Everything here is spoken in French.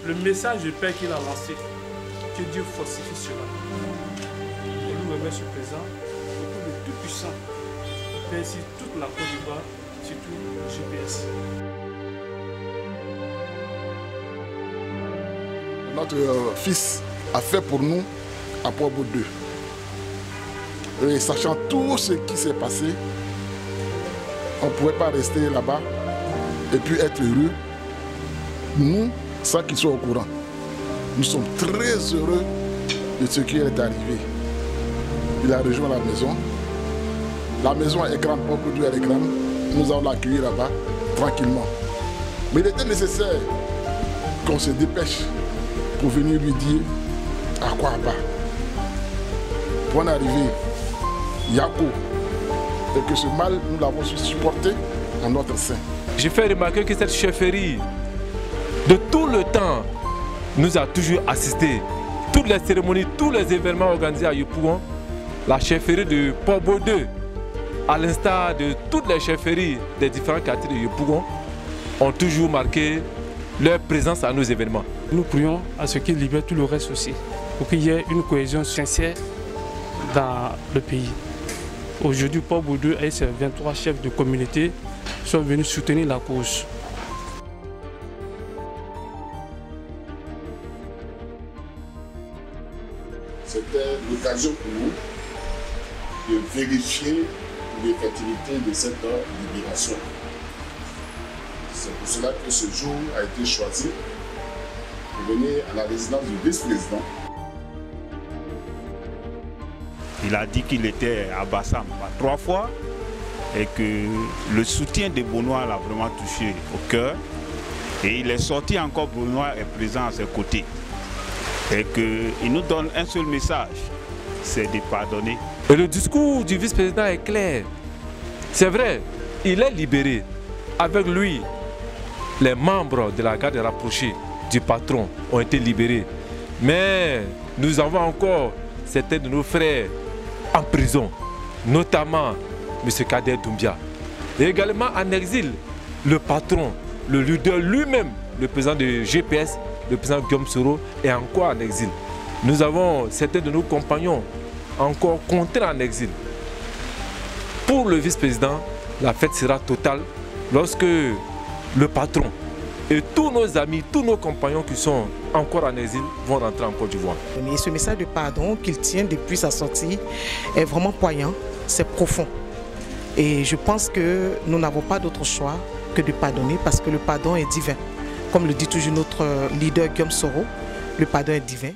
Le message de paix qu'il a lancé, que Dieu falsifie cela. Et nous remet ce présent au cours de Tout-Puissant, Père sur toute la Côte d'Ivoire, surtout le GPS. Notre fils a fait pour nous à Poabo 2. Et sachant tout ce qui s'est passé, on ne pouvait pas rester là-bas et puis être heureux, nous, sans qu'ils soient au courant. Nous sommes très heureux de ce qui est arrivé. Il a rejoint la maison. La maison est grande, Poabo 2 elle est grande. Nous allons l'accueillir là-bas, tranquillement. Mais il était nécessaire qu'on se dépêche pour venir lui dire à quoi pas. Pour en arriver, Yako, et que ce mal, nous l'avons supporté en notre sein. J'ai fait remarquer que cette chefferie, de tout le temps, nous a toujours assisté. Toutes les cérémonies, tous les événements organisés à Yopougon, la chefferie de Poabo 2, à l'instar de toutes les chefferies des différents quartiers de Yopougon, ont toujours marqué leur présence à nos événements. Nous prions à ce qu'il libère tout le reste aussi, pour qu'il y ait une cohésion sincère dans le pays. Aujourd'hui, Poabo 2 et ses 23 chefs de communauté sont venus soutenir la cause. C'était l'occasion pour nous de vérifier l'effectivité de cette libération. C'est pour cela que ce jour a été choisi pour venir à la résidence du vice-président. Il a dit qu'il était à Bassam 3 fois et que le soutien de Benoît l'a vraiment touché au cœur. Et il est sorti encore, Benoît est présent à ses côtés. Et qu'il nous donne un seul message, c'est de pardonner. Et le discours du vice-président est clair. C'est vrai, il est libéré. Avec lui, les membres de la garde rapprochée du patron ont été libérés. Mais nous avons encore certains de nos frères en prison, notamment M. Kader Doumbia. Et également en exil, le patron, le leader lui-même, le président de GPS, le président Guillaume Soro, est encore en exil. Nous avons certains de nos compagnons encore contraints en exil. Pour le vice-président, la fête sera totale lorsque le patron et tous nos amis, tous nos compagnons qui sont encore en exil vont rentrer en Côte d'Ivoire. Et ce message de pardon qu'il tient depuis sa sortie est vraiment poignant, c'est profond. Et je pense que nous n'avons pas d'autre choix que de pardonner parce que le pardon est divin. Comme le dit toujours notre leader Guillaume Soro, le pardon est divin.